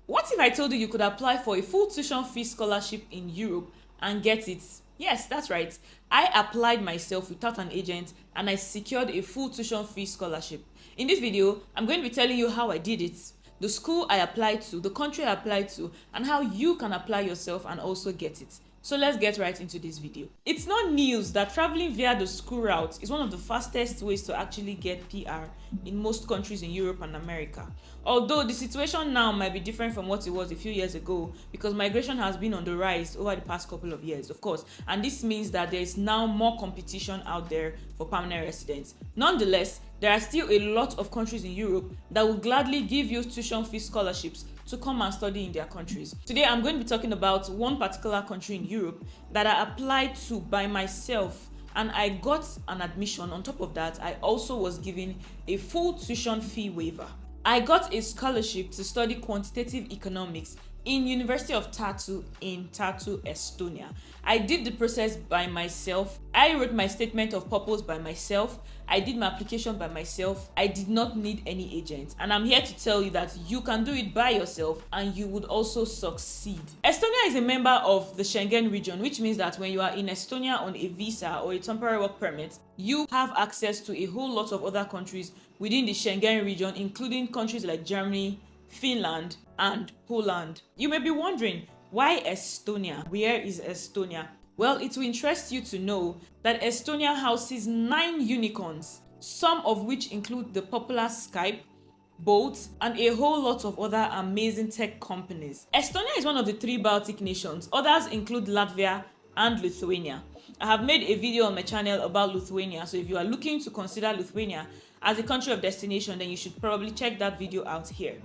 What if I told you you could apply for a full tuition fee scholarship in Europe and get it? Yes, that's right. I applied myself without an agent and I secured a full tuition fee scholarship. In this video, I'm going to be telling you how I did it, the school I applied to, the country I applied to, and how you can apply yourself and also get it. So let's get right into this video. It's not news that traveling via the school route is one of the fastest ways to actually get PR in most countries in Europe and America. Although the situation now might be different from what it was a few years ago, because migration has been on the rise over the past couple of years, of course, and this means that there is now more competition out there for permanent residents. Nonetheless, there are still a lot of countries in Europe that will gladly give you tuition fee scholarships to come and study in their countries. Today, I'm going to be talking about one particular country in Europe that I applied to by myself and I got an admission. On top of that, I also was given a full tuition fee waiver. I got a scholarship to study quantitative economics in University of Tartu in Tartu, Estonia. I did the process by myself. I wrote my statement of purpose by myself. I did my application by myself. I did not need any agent. And I'm here to tell you that you can do it by yourself and you would also succeed. Estonia is a member of the Schengen region, which means that when you are in Estonia on a visa or a temporary work permit, you have access to a whole lot of other countries within the Schengen region, including countries like Germany, Finland, and Poland. You may be wondering, why Estonia? Where is Estonia? Well, it will interest you to know that Estonia houses 9 unicorns, some of which include the popular Skype, Bolt, and a whole lot of other amazing tech companies. Estonia is one of the 3 Baltic nations. Others include Latvia and Lithuania. I have made a video on my channel about Lithuania, so if you are looking to consider Lithuania as a country of destination, then you should probably check that video out here.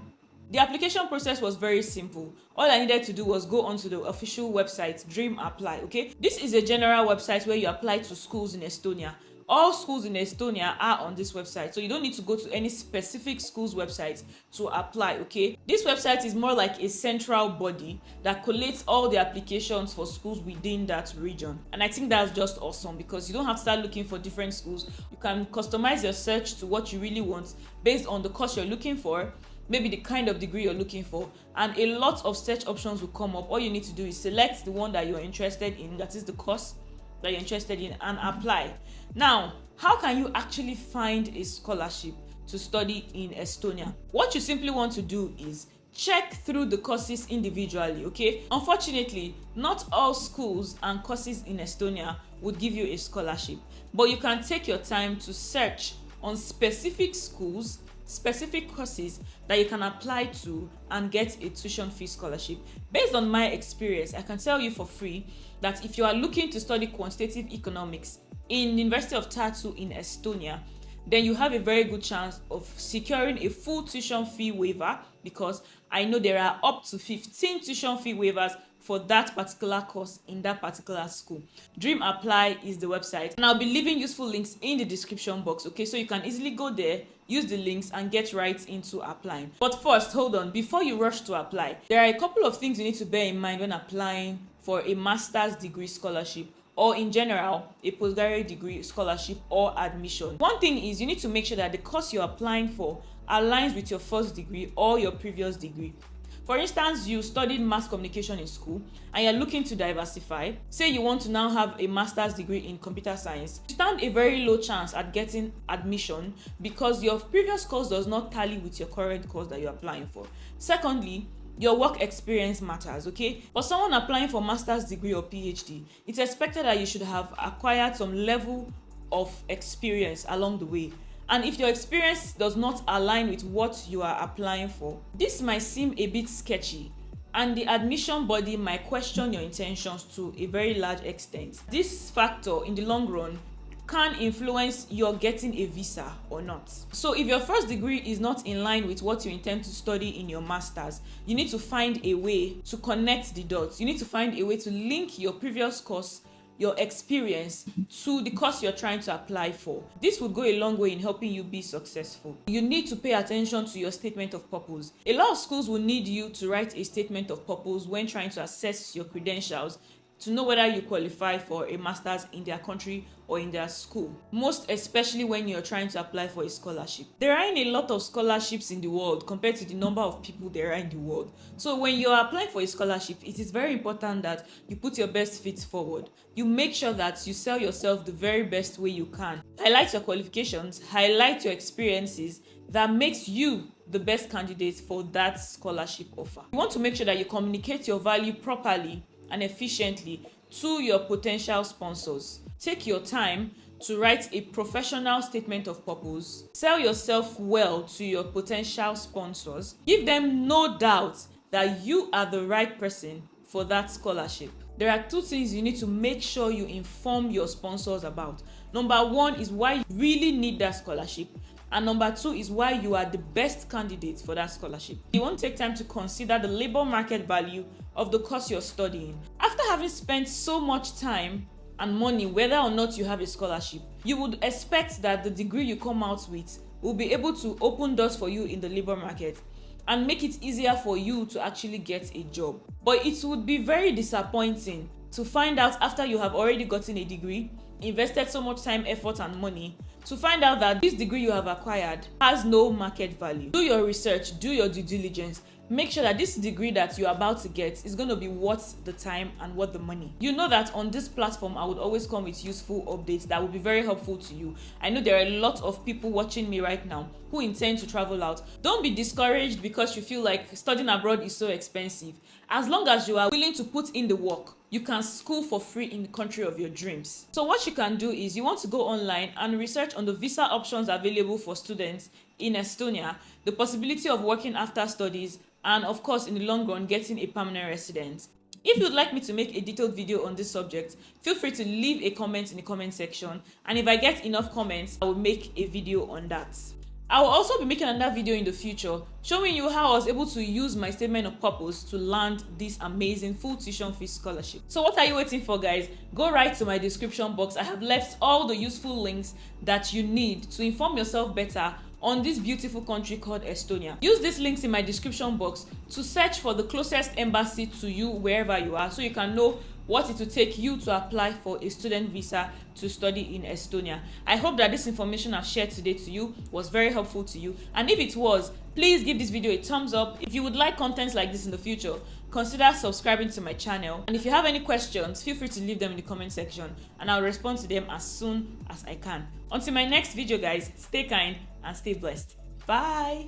The application process was very simple. All I needed to do was go onto the official website, Dream Apply, okay? This is a general website where you apply to schools in Estonia. All schools in Estonia are on this website, so you don't need to go to any specific school's website to apply, okay? This website is more like a central body that collates all the applications for schools within that region. And I think that's just awesome because you don't have to start looking for different schools. You can customize your search to what you really want based on the course you're looking for, maybe the kind of degree you're looking for, and a lot of search options will come up. All you need to do is select the one that you're interested in, that is the course that you're interested in, and apply. Now, how can you actually find a scholarship to study in Estonia? What you simply want to do is check through the courses individually, okay? Unfortunately, not all schools and courses in Estonia would give you a scholarship, but you can take your time to search on specific schools, specific courses that you can apply to and get a tuition fee scholarship. Based on my experience, I can tell you for free that if you are looking to study quantitative economics in University of Tartu in Estonia, then you have a very good chance of securing a full tuition fee waiver, because I know there are up to 15 tuition fee waivers for that particular course in that particular school. Dream Apply is the website, and I'll be leaving useful links in the description box, okay? So you can easily go there, use the links, and get right into applying. But first, hold on, before you rush to apply, there are a couple of things you need to bear in mind when applying for a master's degree scholarship, or in general, a postgraduate degree scholarship or admission. One thing is you need to make sure that the course you're applying for aligns with your first degree or your previous degree. For instance, you studied mass communication in school and you're looking to diversify. Say you want to now have a master's degree in computer science. You stand a very low chance at getting admission because your previous course does not tally with your current course that you're applying for. Secondly, your work experience matters, okay? For someone applying for master's degree or PhD, it's expected that you should have acquired some level of experience along the way. And if your experience does not align with what you are applying for, this might seem a bit sketchy, and the admission body might question your intentions to a very large extent. This factor in the long run can influence your getting a visa or not. So if your first degree is not in line with what you intend to study in your master's, you need to find a way to connect the dots. You need to find a way to link your previous course, your experience, to the course you're trying to apply for. This would go a long way in helping you be successful. You need to pay attention to your statement of purpose. A lot of schools will need you to write a statement of purpose when trying to assess your credentials to know whether you qualify for a master's in their country or in their school, most especially when you're trying to apply for a scholarship. There aren't a lot of scholarships in the world compared to the number of people there are in the world. So when you're applying for a scholarship, it is very important that you put your best feet forward. You make sure that you sell yourself the very best way you can. Highlight your qualifications, highlight your experiences that makes you the best candidate for that scholarship offer. You want to make sure that you communicate your value properly and efficiently to your potential sponsors. Take your time to write a professional statement of purpose. Sell yourself well to your potential sponsors. Give them no doubt that you are the right person for that scholarship. There are two things you need to make sure you inform your sponsors about. Number one is why you really need that scholarship. And number two is why you are the best candidate for that scholarship. You want to take time to consider the labor market value of the course you're studying. After having spent so much time and money, whether or not you have a scholarship, you would expect that the degree you come out with will be able to open doors for you in the labor market and make it easier for you to actually get a job. But it would be very disappointing to find out after you have already gotten a degree, invested so much time, effort, and money, to find out that this degree you have acquired has no market value. Do your research, do your due diligence. Make sure that this degree that you're about to get is going to be worth the time and worth the money. You know that on this platform, I would always come with useful updates that will be very helpful to you. I know there are a lot of people watching me right now who intend to travel out. Don't be discouraged because you feel like studying abroad is so expensive. As long as you are willing to put in the work, you can school for free in the country of your dreams. So what you can do is you want to go online and research on the visa options available for students in Estonia, the possibility of working after studies, and of course in the long run getting a permanent residence. If you'd like me to make a detailed video on this subject, feel free to leave a comment in the comment section, and if I get enough comments, I will make a video on that. I will also be making another video in the future showing you how I was able to use my statement of purpose to land this amazing full tuition fee scholarship. So what are you waiting for, guys? Go right to my description box. I have left all the useful links that you need to inform yourself better on this beautiful country called Estonia. Use these links in my description box to search for the closest embassy to you wherever you are, so you can know what it will take you to apply for a student visa to study in Estonia. I hope that this information I've shared today to you was very helpful to you, and if it was, please give this video a thumbs up. If you would like contents like this in the future, consider subscribing to my channel, and if you have any questions, feel free to leave them in the comment section and I'll respond to them as soon as I can. Until my next video, guys, stay kind and stay blessed. Bye.